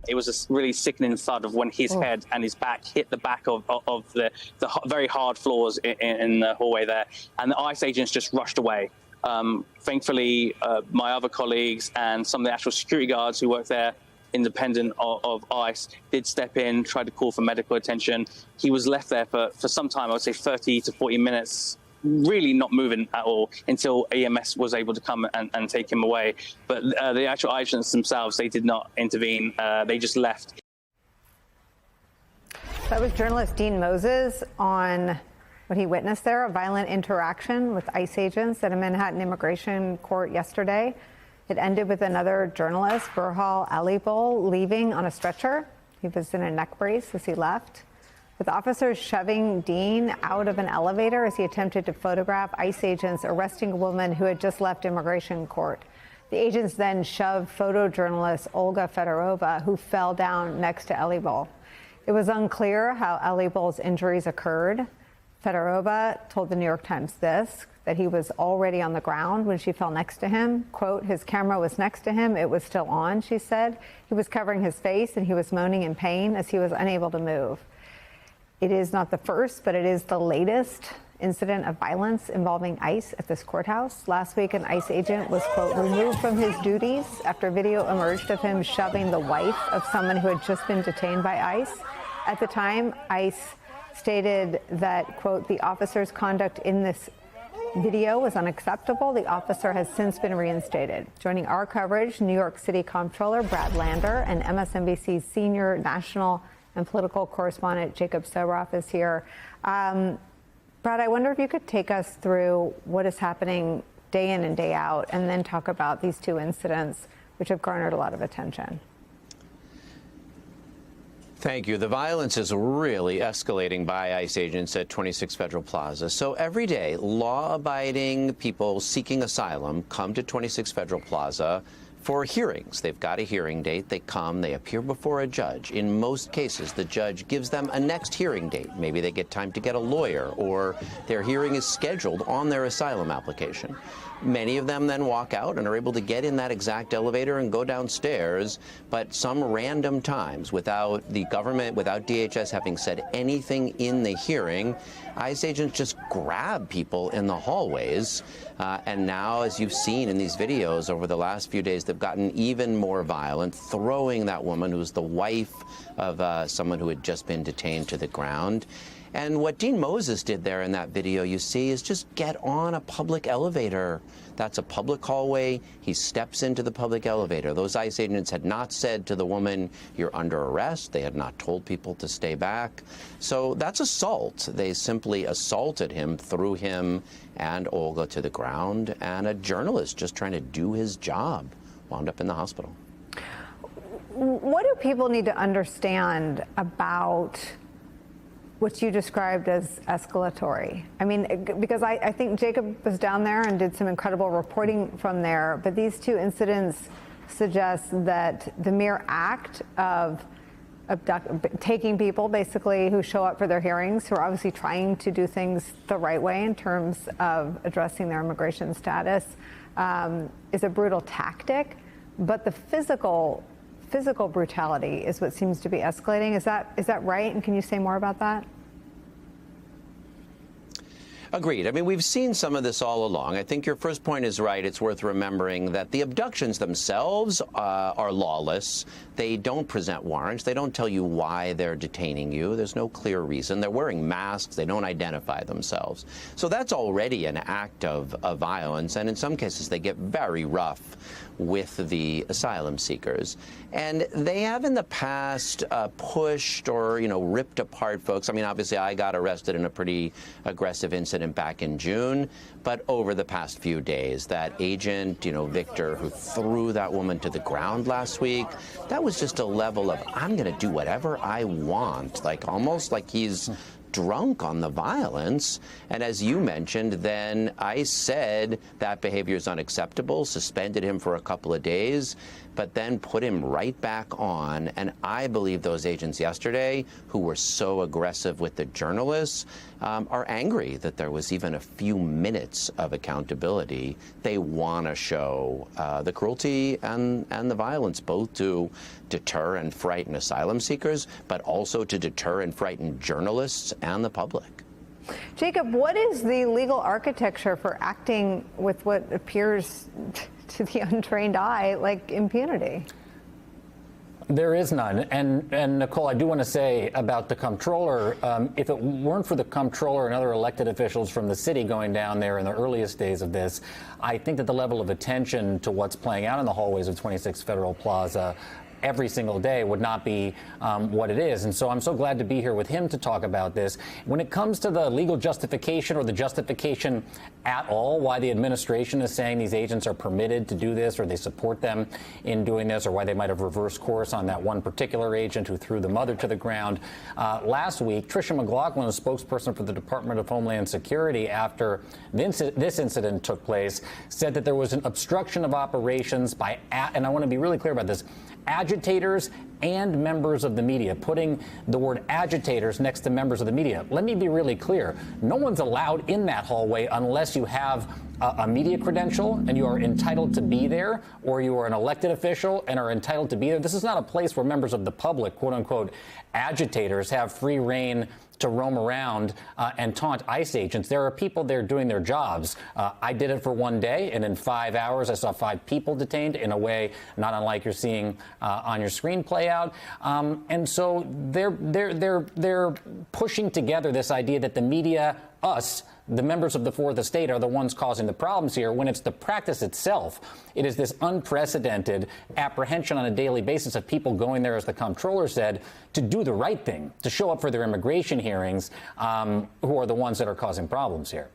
It was a really sickening thud of when his head and his back hit the back of the very hard floors in the hallway there. And the ICE agents just rushed away. Thankfully, my other colleagues and some of the actual security guards who work there, independent of ICE, did step in, tried to call for medical attention. He was left there for some time, I would say 30 to 40 minutes, really not moving at all until EMS was able to come and take him away. But the actual agents themselves, they did not intervene. They just left. That was journalist Dean Moses on what he witnessed there, a violent interaction with ICE agents at a Manhattan immigration court yesterday. It ended with another journalist, Burhal Alibol, leaving on a stretcher. He was in a neck brace as he left, with officers shoving Dean out of an elevator as he attempted to photograph ICE agents arresting a woman who had just left immigration court. The agents then shoved photojournalist Olga Fedorova, who fell down next to Alibol. It was unclear how Alibol's injuries occurred. Fedorova told the New York Times that he was already on the ground when she fell next to him. Quote, his camera was next to him. It was still on, she said. He was covering his face and he was moaning in pain as he was unable to move. It is not the first, but it is the latest incident of violence involving ICE at this courthouse. Last week, an ICE agent was, quote, removed from his duties after video emerged of him shoving the wife of someone who had just been detained by ICE. At the time, ICE stated that, quote, the officer's conduct in this video was unacceptable. The officer has since been reinstated. Joining our coverage, New York City Comptroller Brad Lander and MSNBC's senior national and political correspondent Jacob Sobroff is here. Brad, I wonder if you could take us through what is happening day in and day out, and then talk about these two incidents, which have garnered a lot of attention. Thank you. The violence is really escalating by ICE agents at 26 Federal Plaza. So every day, law-abiding people seeking asylum come to 26 Federal Plaza for hearings. They've got a hearing date. They come, they appear before a judge. In most cases, the judge gives them a next hearing date. Maybe they get time to get a lawyer, or their hearing is scheduled on their asylum application. Many of them then walk out and are able to get in that exact elevator and go downstairs, but some random times, without the government, without DHS having said anything in the hearing, ICE agents just grab people in the hallways. And now, as you've seen in these videos over the last few days, they've gotten even more violent, throwing that woman who's the wife of someone who had just been detained to the ground. And what Dean Moses did there in that video, you see, is just get on a public elevator. That's a public hallway. He steps into the public elevator. Those ICE agents had not said to the woman, you're under arrest. They had not told people to stay back. So that's assault. They simply assaulted him, threw him and Olga to the ground, and a journalist just trying to do his job wound up in the hospital. What do people need to understand about what you described as escalatory? I mean, because I think Jacob was down there and did some incredible reporting from there, but these two incidents suggest that the mere act of taking people, basically, who show up for their hearings, who are obviously trying to do things the right way in terms of addressing their immigration status, is a brutal tactic, but the physical brutality is what seems to be escalating. Is that right? And can you say more about that? Agreed. I mean, we've seen some of this all along. I think your first point is right. It's worth remembering that the abductions themselves are lawless. They don't present warrants. They don't tell you why they're detaining you. There's no clear reason. They're wearing masks. They don't identify themselves. So that's already an act of violence. And in some cases, they get very rough with the asylum seekers. And they have in the past pushed or, ripped apart folks. I mean, obviously, I got arrested in a pretty aggressive incident back in June. But over the past few days, that agent, Victor, who threw that woman to the ground last week, that was just a level of, I'm going to do whatever I want, like almost like he's drunk on the violence. And as you mentioned, then ICE said that behavior is unacceptable, suspended him for a couple of days. but then put him right back on. And I believe those agents yesterday, who were so aggressive with the journalists, are angry that there was even a few minutes of accountability. They want to show the cruelty and the violence, both to deter and frighten asylum seekers, but also to deter and frighten journalists and the public. Jacob, what is the legal architecture for acting with what appears to the untrained eye like impunity? There is none. And Nicole, I do want to say about the comptroller, if it weren't for the comptroller and other elected officials from the city going down there in the earliest days of this, I think that the level of attention to what's playing out in the hallways of 26 Federal Plaza every single day would not be what it is. And so I'm so glad to be here with him to talk about this. When it comes to the legal justification or the justification at all, why the administration is saying these agents are permitted to do this or they support them in doing this, or why they might have reversed course on that one particular agent who threw the mother to the ground. Last week, Tricia McLaughlin, a spokesperson for the Department of Homeland Security after this incident took place, said that there was an obstruction of operations by, and I want to be really clear about this, agitators and members of the media, putting the word agitators next to members of the media. Let me be really clear. No one's allowed in that hallway unless you have a media credential and you are entitled to be there, or you are an elected official and are entitled to be there. This is not a place where members of the public, quote unquote, agitators, have free reign to roam around and taunt ICE agents. There are people there doing their jobs. I did it for one day, and in 5 hours, I saw 5 people detained in a way not unlike you're seeing on your screen play out. And so they're pushing together this idea that the media, us, the members of the fourth estate, are the ones causing the problems here, when it's the practice itself. It is this unprecedented apprehension on a daily basis of people going there, as the comptroller said, to do the right thing, to show up for their immigration hearings, who are the ones that are causing problems here.